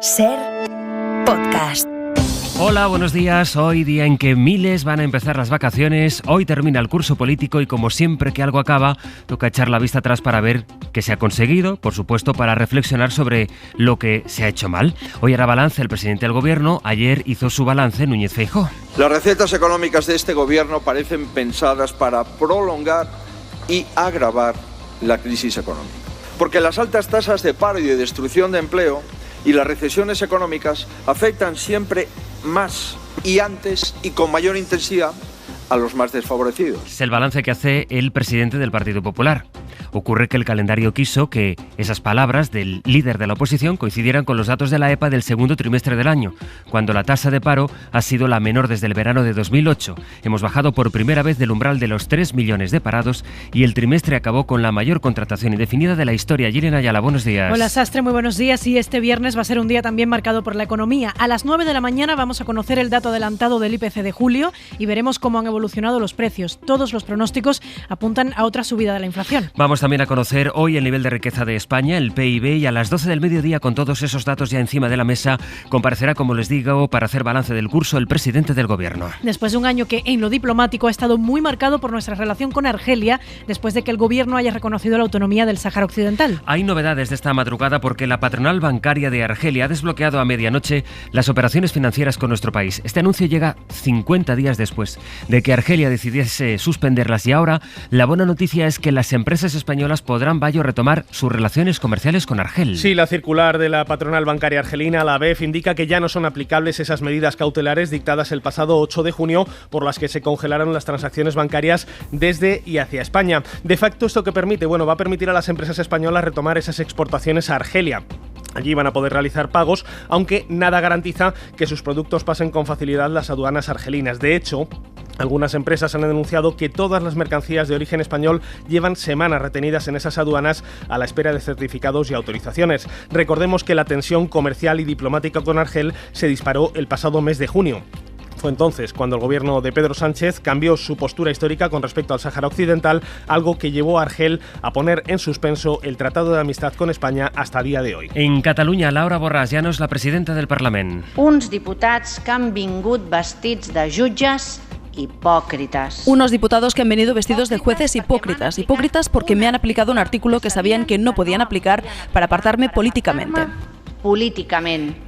Ser podcast. Hola, buenos días. Hoy día en que miles van a empezar las vacaciones, hoy termina el curso político y como siempre que algo acaba, toca echar la vista atrás para ver qué se ha conseguido, por supuesto para reflexionar sobre lo que se ha hecho mal. Hoy hará balance el presidente del gobierno, ayer hizo su balance Núñez Feijóo. Las recetas económicas de este gobierno parecen pensadas para prolongar y agravar la crisis económica. Porque las altas tasas de paro y de destrucción de empleo y las recesiones económicas afectan siempre más y antes y con mayor intensidad a los más desfavorecidos. Es el balance que hace el presidente del Partido Popular. Ocurre que el calendario quiso que esas palabras del líder de la oposición coincidieran con los datos de la EPA del segundo trimestre del año, cuando la tasa de paro ha sido la menor desde el verano de 2008. Hemos bajado por primera vez del umbral de los 3 millones de parados y el trimestre acabó con la mayor contratación indefinida de la historia. Irene Ayala, buenos días. Hola Sastre, muy buenos días. Y este viernes va a ser un día también marcado por la economía. A las 9 de la mañana vamos a conocer el dato adelantado del IPC de julio y veremos cómo han evolucionado los precios. Todos los pronósticos apuntan a otra subida de la inflación. Vamos también a conocer hoy el nivel de riqueza de España, el PIB, y a las 12 del mediodía, con todos esos datos ya encima de la mesa, comparecerá, como les digo, para hacer balance del curso el presidente del gobierno. Después de un año que en lo diplomático ha estado muy marcado por nuestra relación con Argelia, después de que el gobierno haya reconocido la autonomía del Sáhara Occidental. Hay novedades de esta madrugada porque la patronal bancaria de Argelia ha desbloqueado a medianoche las operaciones financieras con nuestro país. Este anuncio llega 50 días después de que Argelia decidiese suspenderlas y ahora la buena noticia es que las empresas españolas podrán retomar sus relaciones comerciales con Argel. Sí, la circular de la patronal bancaria argelina, la ABEF, indica que ya no son aplicables esas medidas cautelares dictadas el pasado 8 de junio por las que se congelaron las transacciones bancarias desde y hacia España. De facto, ¿esto qué permite? Bueno, va a permitir a las empresas españolas retomar esas exportaciones a Argelia. Allí van a poder realizar pagos, aunque nada garantiza que sus productos pasen con facilidad las aduanas argelinas. De hecho, algunas empresas han denunciado que todas las mercancías de origen español llevan semanas retenidas en esas aduanas a la espera de certificados y autorizaciones. Recordemos que la tensión comercial y diplomática con Argel se disparó el pasado mes de junio. Fue entonces cuando el gobierno de Pedro Sánchez cambió su postura histórica con respecto al Sáhara Occidental, algo que llevó a Argel a poner en suspenso el Tratado de Amistad con España hasta el día de hoy. En Cataluña, Laura Borràs Llanos, la presidenta del Parlament. Uns diputats que han vingut vestits de jutges hipócritas. Unos diputados que han venido vestidos de jueces hipócritas. Hipócritas porque me han aplicado un artículo que sabían que no podían aplicar para apartarme políticamente.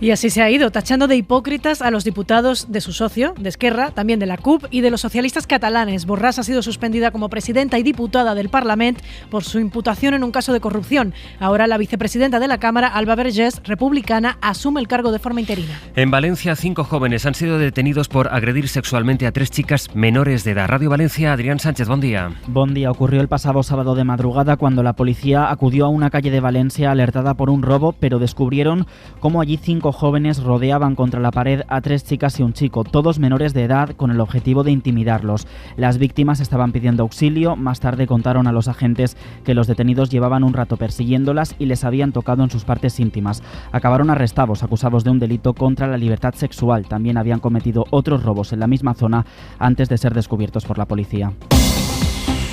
Y así se ha ido, tachando de hipócritas a los diputados de su socio, de Esquerra, también de la CUP y de los socialistas catalanes. Borràs ha sido suspendida como presidenta y diputada del Parlament por su imputación en un caso de corrupción. Ahora la vicepresidenta de la Cámara, Alba Vergés, republicana, asume el cargo de forma interina. En Valencia, 5 jóvenes han sido detenidos por agredir sexualmente a 3 chicas menores de edad. Radio Valencia, Adrián Sánchez, buen día. Buen día. Ocurrió el pasado sábado de madrugada cuando la policía acudió a una calle de Valencia alertada por un robo, pero descubrieron cómo allí 5 jóvenes rodeaban contra la pared a 3 chicas y un chico, todos menores de edad, con el objetivo de intimidarlos. Las víctimas estaban pidiendo auxilio. Más tarde contaron a los agentes que los detenidos llevaban un rato persiguiéndolas y les habían tocado en sus partes íntimas. Acabaron arrestados, acusados de un delito contra la libertad sexual. También habían cometido otros robos en la misma zona antes de ser descubiertos por la policía.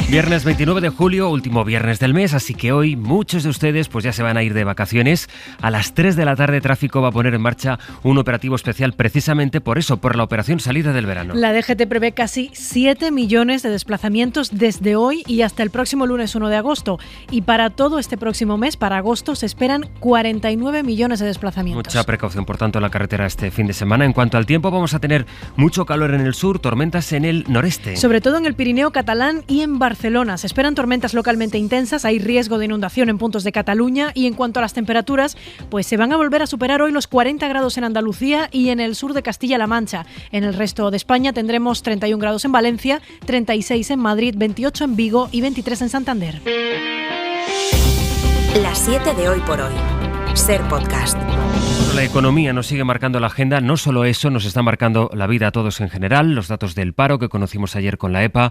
Viernes 29 de julio, último viernes del mes, así que hoy muchos de ustedes pues ya se van a ir de vacaciones. A las 3 de la tarde Tráfico va a poner en marcha un operativo especial precisamente por eso, por la operación salida del verano. La DGT prevé casi 7 millones de desplazamientos desde hoy y hasta el próximo lunes 1 de agosto. Y para todo este próximo mes, para agosto, se esperan 49 millones de desplazamientos. Mucha precaución, por tanto, en la carretera este fin de semana. En cuanto al tiempo, vamos a tener mucho calor en el sur, tormentas en el noreste. Sobre todo en el Pirineo catalán y en Barcelona. Se esperan tormentas localmente intensas, hay riesgo de inundación en puntos de Cataluña y en cuanto a las temperaturas, pues se van a volver a superar hoy los 40 grados en Andalucía y en el sur de Castilla-La Mancha. En el resto de España tendremos 31 grados en Valencia, 36 en Madrid, 28 en Vigo y 23 en Santander. Las 7 de hoy por hoy. Ser podcast. La economía nos sigue marcando la agenda, no solo eso, nos está marcando la vida a todos en general. Los datos del paro que conocimos ayer con la EPA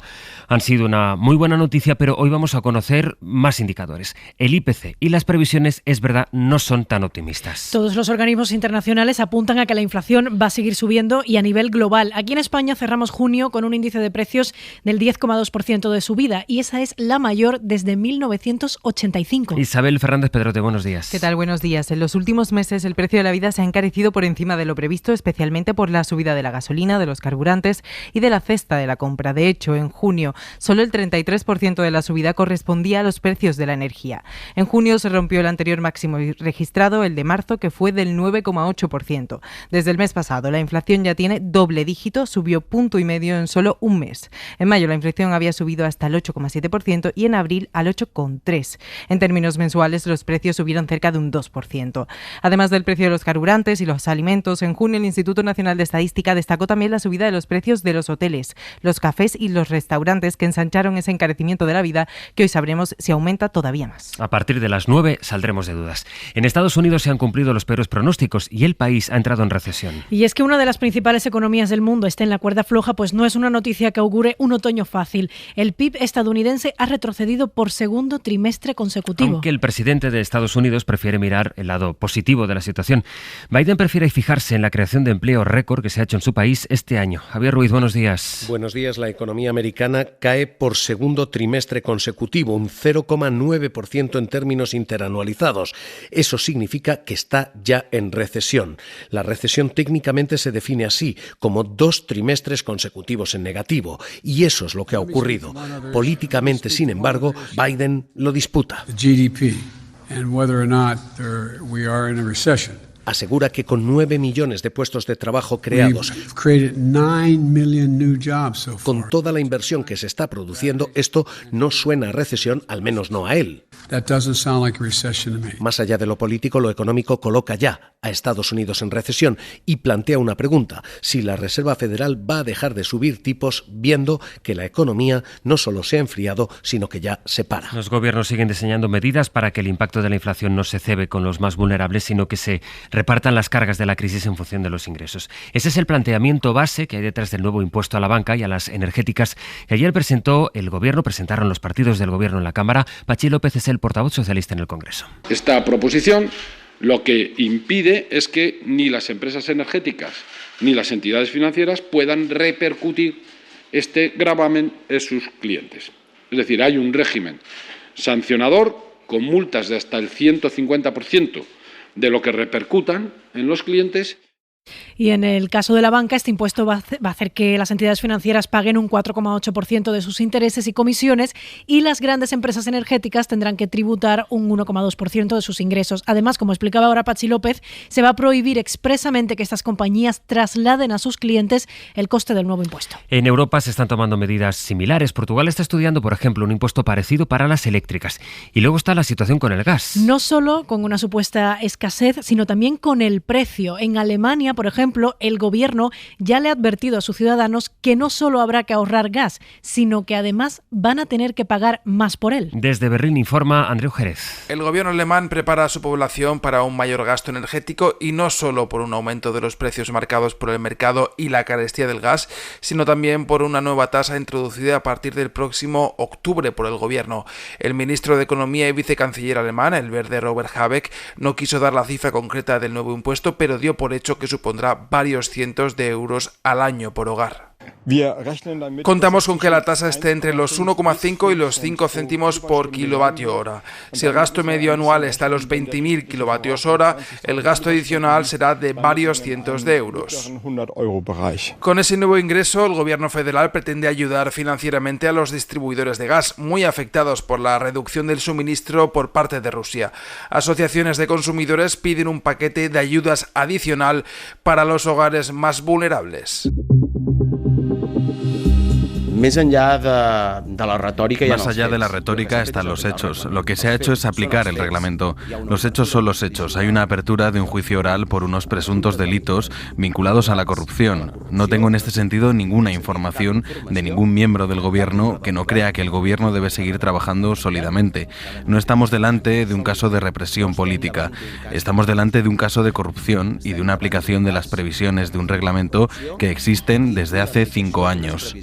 han sido una muy buena noticia, pero hoy vamos a conocer más indicadores. El IPC y las previsiones, es verdad, no son tan optimistas. Todos los organismos internacionales apuntan a que la inflación va a seguir subiendo y a nivel global. Aquí en España cerramos junio con un índice de precios del 10,2% de subida y esa es la mayor desde 1985. Isabel Fernández Pedrote, buenos días. ¿Qué tal? Buenos días. En los últimos meses el precio de la vida se ha encarecido por encima de lo previsto, especialmente por la subida de la gasolina, de los carburantes y de la cesta de la compra. De hecho, en junio, solo el 33% de la subida correspondía a los precios de la energía. En junio se rompió el anterior máximo registrado, el de marzo, que fue del 9,8%. Desde el mes pasado, la inflación ya tiene doble dígito, subió 1,5 puntos en solo un mes. En mayo la inflación había subido hasta el 8,7% y en abril al 8,3%. En términos mensuales, los precios subieron cerca de un 2%. Además del precio de los carburantes y los alimentos, en junio el Instituto Nacional de Estadística destacó también la subida de los precios de los hoteles, los cafés y los restaurantes, que ensancharon ese encarecimiento de la vida, que hoy sabremos si aumenta todavía más. A partir de las 9 saldremos de dudas. En Estados Unidos se han cumplido los peores pronósticos y el país ha entrado en recesión. Y es que una de las principales economías del mundo esté en la cuerda floja, pues no es una noticia que augure un otoño fácil. El PIB estadounidense ha retrocedido por segundo trimestre consecutivo. Aunque el presidente de Estados Unidos prefiere mirar el lado positivo de la situación, Biden prefiere fijarse en la creación de empleo récord que se ha hecho en su país este año. Javier Ruiz, buenos días. Buenos días. La economía americana cae por segundo trimestre consecutivo, un 0,9% en términos interanualizados. Eso significa que está ya en recesión. La recesión técnicamente se define así, como 2 trimestres consecutivos en negativo. Y eso es lo que ha ocurrido. Políticamente, sin embargo, Biden lo disputa. Asegura que con 9 millones de puestos de trabajo creados, con toda la inversión que se está produciendo, esto no suena a recesión, al menos no a él. Más allá de lo político, lo económico coloca ya a Estados Unidos en recesión y plantea una pregunta: si la Reserva Federal va a dejar de subir tipos, viendo que la economía no solo se ha enfriado, sino que ya se para. Los gobiernos siguen diseñando medidas para que el impacto de la inflación no se cebe con los más vulnerables, sino que se repartan las cargas de la crisis en función de los ingresos. Ese es el planteamiento base que hay detrás del nuevo impuesto a la banca y a las energéticas que ayer presentaron los partidos del gobierno en la Cámara. Patxi López es el portavoz socialista en el Congreso. Esta proposición lo que impide es que ni las empresas energéticas ni las entidades financieras puedan repercutir este gravamen en sus clientes. Es decir, hay un régimen sancionador con multas de hasta el 150% de lo que repercutan en los clientes. Y en el caso de la banca, este impuesto va a hacer que las entidades financieras paguen un 4,8% de sus intereses y comisiones, y las grandes empresas energéticas tendrán que tributar un 1,2% de sus ingresos. Además, como explicaba ahora Patxi López, se va a prohibir expresamente que estas compañías trasladen a sus clientes el coste del nuevo impuesto. En Europa se están tomando medidas similares. Portugal está estudiando, por ejemplo, un impuesto parecido para las eléctricas. Y luego está la situación con el gas. No solo con una supuesta escasez, sino también con el precio. En Alemania, por ejemplo, el gobierno ya le ha advertido a sus ciudadanos que no solo habrá que ahorrar gas, sino que además van a tener que pagar más por él. Desde Berlín informa Andreu Jerez. El gobierno alemán prepara a su población para un mayor gasto energético, y no solo por un aumento de los precios marcados por el mercado y la carestía del gas, sino también por una nueva tasa introducida a partir del próximo octubre por el gobierno. El ministro de Economía y vicecanciller alemán, el verde Robert Habeck, no quiso dar la cifra concreta del nuevo impuesto, pero dio por hecho que supondrá varios cientos de euros al año por hogar. Contamos con que la tasa esté entre los 1,5 y los 5 céntimos por kilovatio hora. Si el gasto medio anual está en los 20.000 kilovatios hora, el gasto adicional será de varios cientos de euros. Con ese nuevo ingreso, el gobierno federal pretende ayudar financieramente a los distribuidores de gas, muy afectados por la reducción del suministro por parte de Rusia. Asociaciones de consumidores piden un paquete de ayudas adicional para los hogares más vulnerables. Más allá de la retórica están los hechos. Lo que se ha hecho es aplicar el reglamento. Los hechos son los hechos. Hay una apertura de un juicio oral por unos presuntos delitos vinculados a la corrupción. No tengo en este sentido ninguna información de ningún miembro del gobierno que no crea que el gobierno debe seguir trabajando sólidamente. No estamos delante de un caso de represión política. Estamos delante de un caso de corrupción y de una aplicación de las previsiones de un reglamento que existen desde hace 5 años.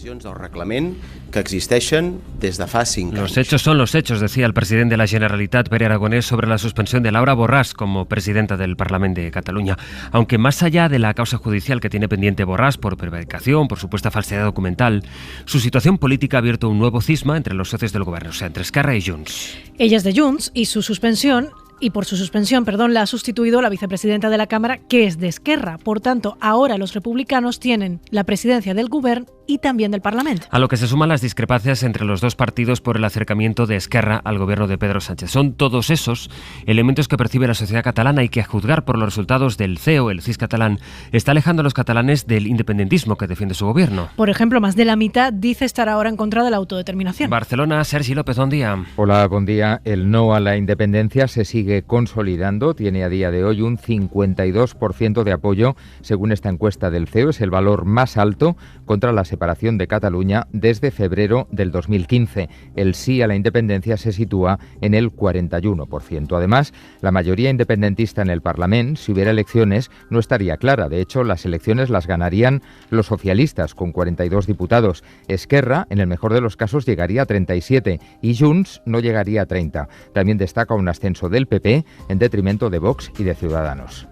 Que existeixen des de fa 5 anys. Los hechos son los hechos, decía el presidente de la Generalitat, Pere Aragonès, sobre la suspensión de Laura Borràs como presidenta del Parlamento de Cataluña. Aunque más allá de la causa judicial que tiene pendiente Borràs por prevaricación, por supuesta falsedad documental, su situación política ha abierto un nuevo cisma entre los socios del gobierno, o sea, entre Esquerra y Junts. Ella es de Junts y su suspensión y por su suspensión, la ha sustituido la vicepresidenta de la Cámara, que es de Esquerra. Por tanto, ahora los republicanos tienen la presidencia del Govern y también del Parlamento. A lo que se suman las discrepancias entre los dos partidos por el acercamiento de Esquerra al gobierno de Pedro Sánchez. Son todos esos elementos que percibe la sociedad catalana y que, a juzgar por los resultados del CEO, el CIS catalán, está alejando a los catalanes del independentismo que defiende su gobierno. Por ejemplo, más de la mitad dice estar ahora en contra de la autodeterminación. Barcelona, Sergi López, buen día. Hola, buen día. El no a la independencia se sigue consolidando. Tiene a día de hoy un 52% de apoyo, según esta encuesta del CEO. Es el valor más alto contra la separación de Cataluña desde febrero del 2015. El sí a la independencia se sitúa en el 41%. Además, la mayoría independentista en el Parlamento, si hubiera elecciones, no estaría clara. De hecho, las elecciones las ganarían los socialistas, con 42 diputados. Esquerra, en el mejor de los casos, llegaría a 37 y Junts no llegaría a 30. También destaca un ascenso del PP en detrimento de Vox y de Ciudadanos.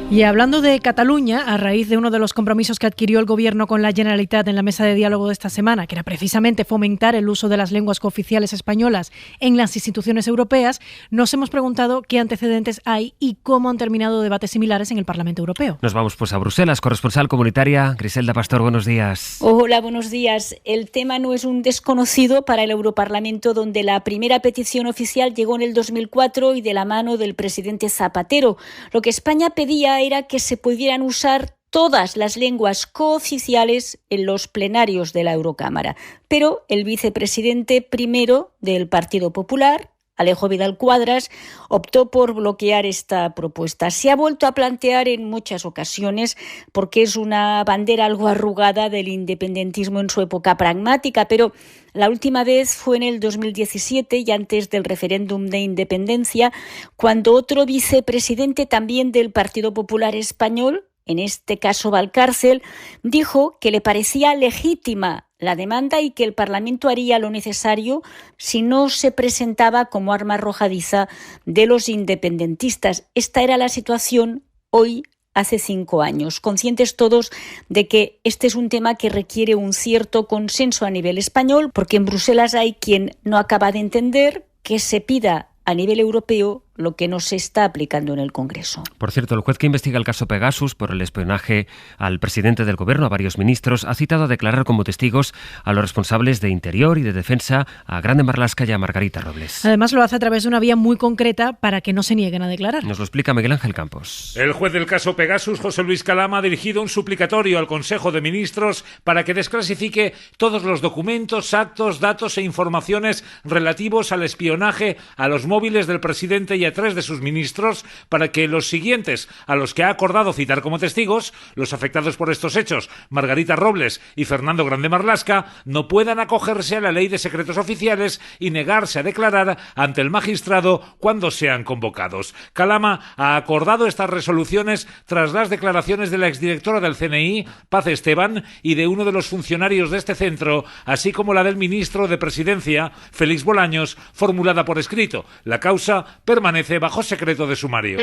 Y hablando de Cataluña, a raíz de uno de los compromisos que adquirió el Gobierno con la Generalitat en la mesa de diálogo de esta semana, que era precisamente fomentar el uso de las lenguas cooficiales españolas en las instituciones europeas, nos hemos preguntado qué antecedentes hay y cómo han terminado debates similares en el Parlamento Europeo. Nos vamos pues a Bruselas. Corresponsal comunitaria Griselda Pastor, buenos días. Hola, buenos días. El tema no es un desconocido para el Europarlamento, donde la primera petición oficial llegó en el 2004 y de la mano del presidente Zapatero. Lo que España pedía era que se pudieran usar todas las lenguas cooficiales en los plenarios de la Eurocámara. Pero el vicepresidente primero del Partido Popular, Alejo Vidal Quadras, optó por bloquear esta propuesta. Se ha vuelto a plantear en muchas ocasiones porque es una bandera algo arrugada del independentismo en su época pragmática, pero la última vez fue en el 2017 y antes del referéndum de independencia, cuando otro vicepresidente también del Partido Popular Español, en este caso Valcárcel, dijo que le parecía legítima la demanda y que el Parlamento haría lo necesario si no se presentaba como arma arrojadiza de los independentistas. Esta era la situación hoy, hace 5 años, conscientes todos de que este es un tema que requiere un cierto consenso a nivel español, porque en Bruselas hay quien no acaba de entender que se pida a nivel europeo lo que no se está aplicando en el Congreso. Por cierto, el juez que investiga el caso Pegasus por el espionaje al presidente del Gobierno, a varios ministros, ha citado a declarar como testigos a los responsables de Interior y de Defensa, a Grande Marlaska y a Margarita Robles. Además, lo hace a través de una vía muy concreta para que no se nieguen a declarar. Nos lo explica Miguel Ángel Campos. El juez del caso Pegasus, José Luis Calama, ha dirigido un suplicatorio al Consejo de Ministros para que desclasifique todos los documentos, actos, datos e informaciones relativos al espionaje a los móviles del presidente y a 3 de sus ministros, para que los siguientes a los que ha acordado citar como testigos, los afectados por estos hechos, Margarita Robles y Fernando Grande Marlaska, no puedan acogerse a la ley de secretos oficiales y negarse a declarar ante el magistrado cuando sean convocados. Calama ha acordado estas resoluciones tras las declaraciones de la exdirectora del CNI, Paz Esteban, y de uno de los funcionarios de este centro, así como la del ministro de Presidencia, Félix Bolaños, formulada por escrito. La causa permanece bajo secreto de sumario.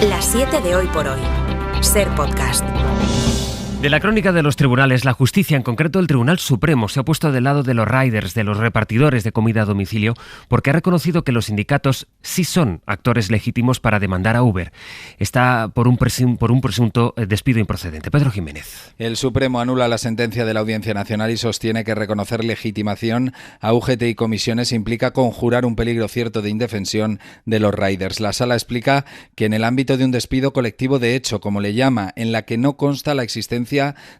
Las 7 de Hoy por Hoy. Ser Podcast. De la crónica de los tribunales, la justicia, en concreto el Tribunal Supremo, se ha puesto del lado de los riders, de los repartidores de comida a domicilio, porque ha reconocido que los sindicatos sí son actores legítimos para demandar a Uber. Está por un presunto despido improcedente. Pedro Jiménez. El Supremo anula la sentencia de la Audiencia Nacional y sostiene que reconocer legitimación a UGT y comisiones implica conjurar un peligro cierto de indefensión de los riders. La Sala explica que en el ámbito de un despido colectivo de hecho, como le llama, en la que no consta la existencia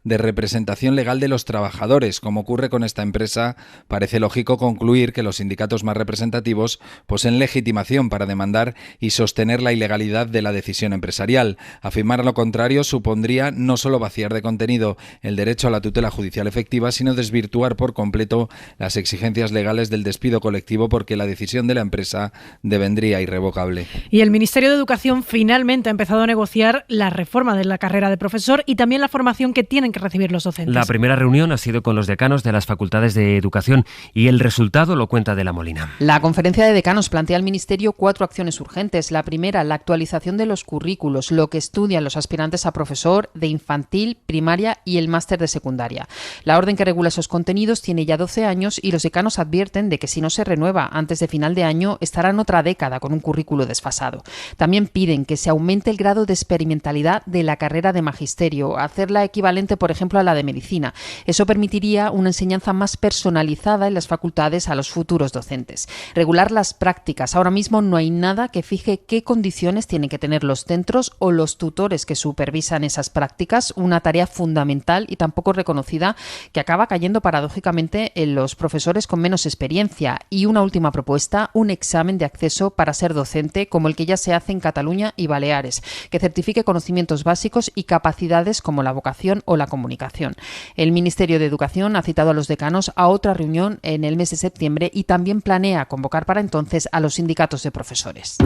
de representación legal de los trabajadores, como ocurre con esta empresa, parece lógico concluir que los sindicatos más representativos poseen legitimación para demandar y sostener la ilegalidad de la decisión empresarial. Afirmar lo contrario supondría no solo vaciar de contenido el derecho a la tutela judicial efectiva, sino desvirtuar por completo las exigencias legales del despido colectivo, porque la decisión de la empresa devendría irrevocable. Y el Ministerio de Educación finalmente ha empezado a negociar la reforma de la carrera de profesor y también la formación formación que tienen que recibir los docentes. La primera reunión ha sido con los decanos de las facultades de educación y el resultado lo cuenta De la Molina. La conferencia de decanos plantea al Ministerio 4 acciones urgentes. La primera, la actualización de los currículos, lo que estudian los aspirantes a profesor de infantil, primaria y el máster de secundaria. La orden que regula esos contenidos tiene ya 12 años y los decanos advierten de que si no se renueva antes de final de año estarán otra década con un currículo desfasado. También piden que se aumente el grado de experimentalidad de la carrera de magisterio, hacerla equivalente, por ejemplo, a la de medicina. Eso permitiría una enseñanza más personalizada en las facultades a los futuros docentes. Regular las prácticas. Ahora mismo no hay nada que fije qué condiciones tienen que tener los centros o los tutores que supervisan esas prácticas, una tarea fundamental y tampoco reconocida que acaba cayendo paradójicamente en los profesores con menos experiencia. Y una última propuesta, un examen de acceso para ser docente como el que ya se hace en Cataluña y Baleares, que certifique conocimientos básicos y capacidades como la vocación o la comunicación. El Ministerio de Educación ha citado a los decanos a otra reunión en el mes de septiembre y también planea convocar para entonces a los sindicatos de profesores.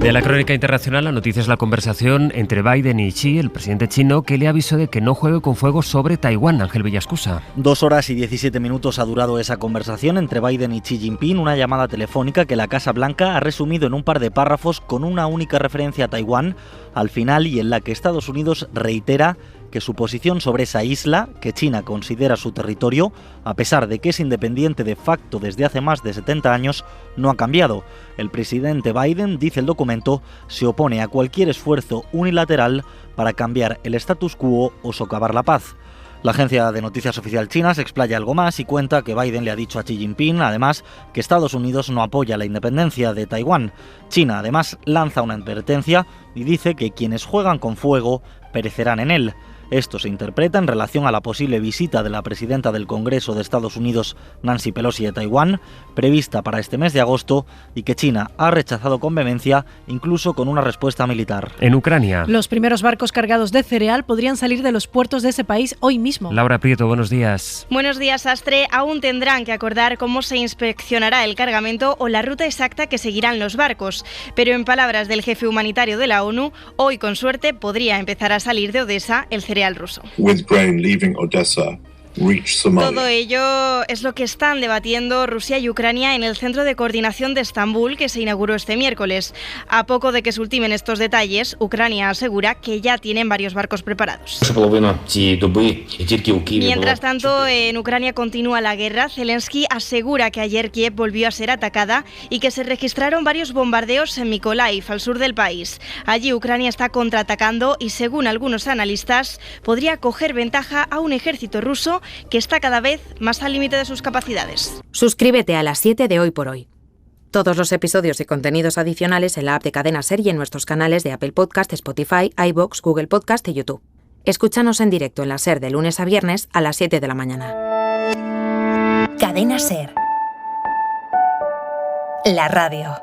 De la crónica internacional, la noticia es la conversación entre Biden y Xi, el presidente chino, que le avisó de que no juegue con fuego sobre Taiwán. Ángel Villascusa. 2 horas y 17 minutos ha durado esa conversación entre Biden y Xi Jinping, una llamada telefónica que la Casa Blanca ha resumido en un par de párrafos con una única referencia a Taiwán al final y en la que Estados Unidos reitera que su posición sobre esa isla, que China considera su territorio, a pesar de que es independiente de facto desde hace más de 70 años, no ha cambiado. El presidente Biden, dice el documento, se opone a cualquier esfuerzo unilateral para cambiar el status quo o socavar la paz. La agencia de noticias oficial china se explaya algo más y cuenta que Biden le ha dicho a Xi Jinping, además, que Estados Unidos no apoya la independencia de Taiwán. China, además, lanza una advertencia y dice que quienes juegan con fuego perecerán en él. Esto se interpreta en relación a la posible visita de la presidenta del Congreso de Estados Unidos, Nancy Pelosi, a Taiwán, prevista para este mes de agosto, y que China ha rechazado con vehemencia, incluso con una respuesta militar. En Ucrania, los primeros barcos cargados de cereal podrían salir de los puertos de ese país hoy mismo. Laura Prieto, buenos días. Buenos días, Astre. Aún tendrán que acordar cómo se inspeccionará el cargamento o la ruta exacta que seguirán los barcos. Pero en palabras del jefe humanitario de la ONU, hoy con suerte podría empezar a salir de Odessa el cereal ruso. Todo ello es lo que están debatiendo Rusia y Ucrania en el Centro de Coordinación de Estambul, que se inauguró este miércoles. A poco de que se ultimen estos detalles, Ucrania asegura que ya tienen varios barcos preparados. Mientras tanto, en Ucrania continúa la guerra. Zelensky asegura que ayer Kiev volvió a ser atacada y que se registraron varios bombardeos en Mykolaiv, al sur del país. Allí Ucrania está contraatacando y, según algunos analistas, podría coger ventaja a un ejército ruso que está cada vez más al límite de sus capacidades. Suscríbete a las 7 de Hoy por Hoy. Todos los episodios y contenidos adicionales en la app de Cadena Ser y en nuestros canales de Apple Podcast, Spotify, iVoox, Google Podcast y YouTube. Escúchanos en directo en la Ser de lunes a viernes a las 7 de la mañana. Cadena Ser. La radio.